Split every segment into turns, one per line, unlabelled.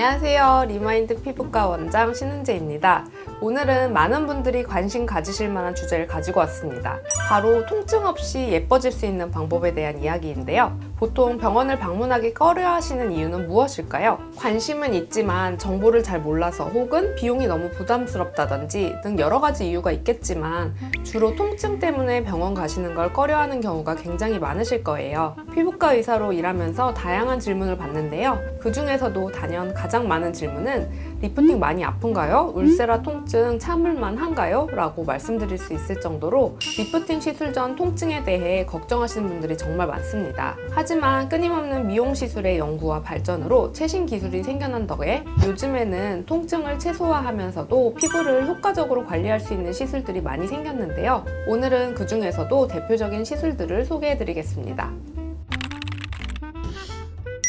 안녕하세요. 리마인드 피부과 원장 신은재입니다. 오늘은 많은 분들이 관심 가지실 만한 주제를 가지고 왔습니다. 바로 통증 없이 예뻐질 수 있는 방법에 대한 이야기인데요. 보통 병원을 방문하기 꺼려 하시는 이유는 무엇일까요? 관심은 있지만 정보를 잘 몰라서 혹은 비용이 너무 부담스럽다든지 등 여러 가지 이유가 있겠지만 주로 통증 때문에 병원 가시는 걸 꺼려하는 경우가 굉장히 많으실 거예요. 피부과 의사로 일하면서 다양한 질문을 받는데요. 그 중에서도 단연 가장 많은 질문은 리프팅 많이 아픈가요? 울세라 통증 참을만 한가요? 라고 말씀드릴 수 있을 정도로 리프팅 시술 전 통증에 대해 걱정하시는 분들이 정말 많습니다. 하지만 끊임없는 미용 시술의 연구와 발전으로 최신 기술이 생겨난 덕에 요즘에는 통증을 최소화하면서도 피부를 효과적으로 관리할 수 있는 시술들이 많이 생겼는데요. 오늘은 그 중에서도 대표적인 시술들을 소개해 드리겠습니다.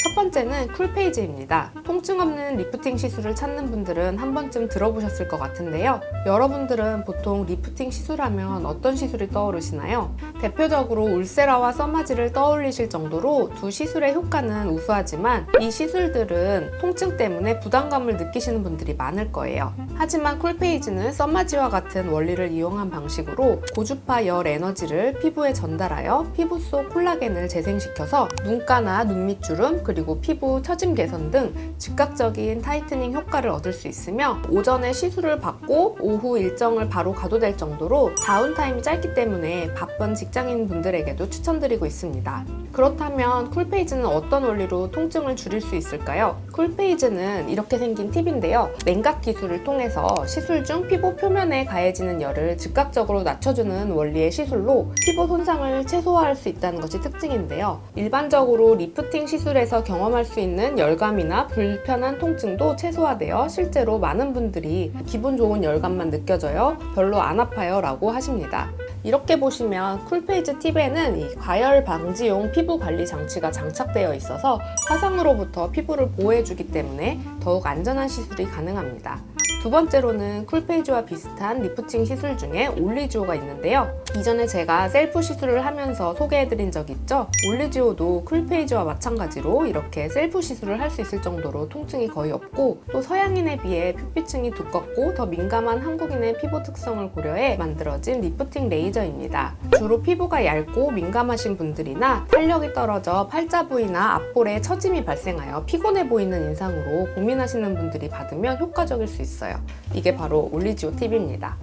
첫 번째는 쿨페이즈입니다. 통증 없는 리프팅 시술을 찾는 분들은 한 번쯤 들어보셨을 것 같은데요. 여러분들은 보통 리프팅 시술하면 어떤 시술이 떠오르시나요? 대표적으로 울세라와 써마지를 떠올리실 정도로 두 시술의 효과는 우수하지만 이 시술들은 통증 때문에 부담감을 느끼시는 분들이 많을 거예요. 하지만 쿨페이즈는 써마지와 같은 원리를 이용한 방식으로 고주파 열 에너지를 피부에 전달하여 피부 속 콜라겐을 재생시켜서 눈가나 눈 밑주름 그리고 피부 처짐 개선 등 즉각적인 타이트닝 효과를 얻을 수 있으며 오전에 시술을 받고 오후 일정을 바로 가도 될 정도로 다운타임이 짧기 때문에 바쁜 직장인 분들에게도 추천드리고 있습니다. 그렇다면 쿨페이즈는 어떤 원리로 통증을 줄일 수 있을까요? 쿨페이즈는 이렇게 생긴 팁인데요. 냉각 기술을 통해서 시술 중 피부 표면에 가해지는 열을 즉각적으로 낮춰주는 원리의 시술로 피부 손상을 최소화할 수 있다는 것이 특징인데요. 일반적으로 리프팅 시술에서 경험할 수 있는 열감이나 불편한 통증도 최소화되어 실제로 많은 분들이 기분 좋은 열감만 느껴져요. 별로 안 아파요 라고 하십니다. 이렇게 보시면 쿨페이즈 팁에는 이 과열 방지용 피부 관리 장치가 장착되어 있어서 화상으로부터 피부를 보호해주기 때문에 더욱 안전한 시술이 가능합니다. 두 번째로는 쿨페이즈와 비슷한 리프팅 시술 중에 올리지오가 있는데요. 이전에 제가 셀프 시술을 하면서 소개해드린 적 있죠? 올리지오도 쿨페이즈와 마찬가지로 이렇게 셀프 시술을 할 수 있을 정도로 통증이 거의 없고 또 서양인에 비해 표피층이 두껍고 더 민감한 한국인의 피부 특성을 고려해 만들어진 리프팅 레이저입니다. 주로 피부가 얇고 민감하신 분들이나 탄력이 떨어져 팔자 부위나 앞볼에 처짐이 발생하여 피곤해 보이는 인상으로 고민하시는 분들이 받으면 효과적일 수 있어요. 이게 바로 올리지오 팁입니다.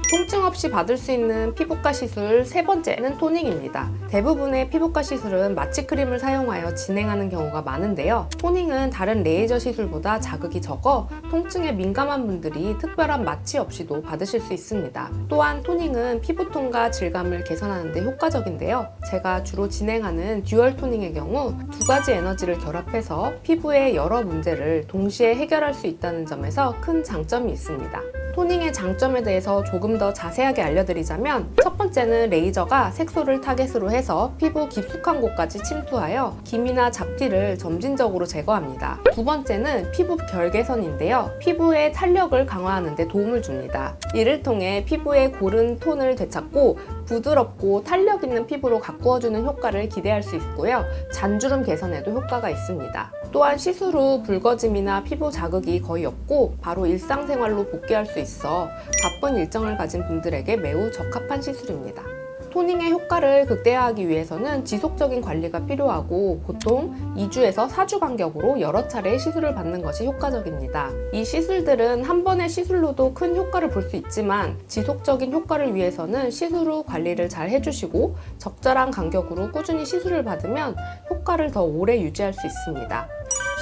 통증 없이 받을 수 있는 피부과 시술 세 번째는 토닝입니다. 대부분의 피부과 시술은 마취 크림을 사용하여 진행하는 경우가 많은데요. 토닝은 다른 레이저 시술보다 자극이 적어 통증에 민감한 분들이 특별한 마취 없이도 받으실 수 있습니다. 또한 토닝은 피부톤과 질감을 개선하는 데 효과적인데요. 제가 주로 진행하는 듀얼 토닝의 경우 두 가지 에너지를 결합해서 피부의 여러 문제를 동시에 해결할 수 있다는 점에서 큰 장점이 있습니다. 토닝의 장점에 대해서 조금 더 자세하게 알려드리자면 첫 번째는 레이저가 색소를 타겟으로 해서 피부 깊숙한 곳까지 침투하여 기미나 잡티를 점진적으로 제거합니다. 두 번째는 피부 결 개선인데요. 피부의 탄력을 강화하는 데 도움을 줍니다. 이를 통해 피부의 고른 톤을 되찾고 부드럽고 탄력 있는 피부로 가꾸어주는 효과를 기대할 수 있고요. 잔주름 개선에도 효과가 있습니다. 또한 시술 후 붉어짐이나 피부 자극이 거의 없고 바로 일상생활로 복귀할 수 있어 바쁜 일정을 가진 분들에게 매우 적합한 시술입니다. 토닝의 효과를 극대화하기 위해서는 지속적인 관리가 필요하고 보통 2주에서 4주 간격으로 여러 차례 시술을 받는 것이 효과적입니다. 이 시술들은 한 번의 시술로도 큰 효과를 볼 수 있지만 지속적인 효과를 위해서는 시술 후 관리를 잘 해주시고 적절한 간격으로 꾸준히 시술을 받으면 효과를 더 오래 유지할 수 있습니다.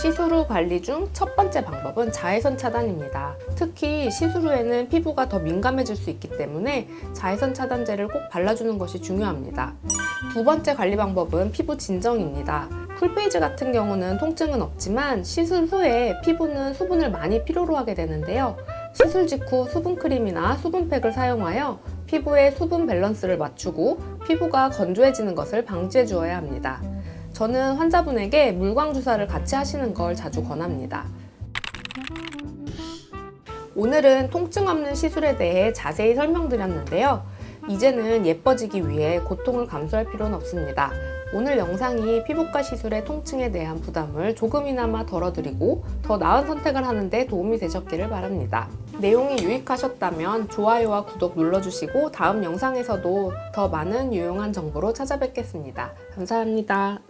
시술 후 관리 중 첫 번째 방법은 자외선 차단입니다. 특히 시술 후에는 피부가 더 민감해질 수 있기 때문에 자외선 차단제를 꼭 발라주는 것이 중요합니다. 두 번째 관리 방법은 피부 진정입니다. 쿨페이즈 같은 경우는 통증은 없지만 시술 후에 피부는 수분을 많이 필요로 하게 되는데요. 시술 직후 수분크림이나 수분팩을 사용하여 피부의 수분 밸런스를 맞추고 피부가 건조해지는 것을 방지해 주어야 합니다. 저는 환자분에게 물광 주사를 같이 하시는 걸 자주 권합니다. 오늘은 통증 없는 시술에 대해 자세히 설명드렸는데요. 이제는 예뻐지기 위해 고통을 감수할 필요는 없습니다. 오늘 영상이 피부과 시술의 통증에 대한 부담을 조금이나마 덜어드리고 더 나은 선택을 하는 데 도움이 되셨기를 바랍니다. 내용이 유익하셨다면 좋아요와 구독 눌러주시고 다음 영상에서도 더 많은 유용한 정보로 찾아뵙겠습니다. 감사합니다.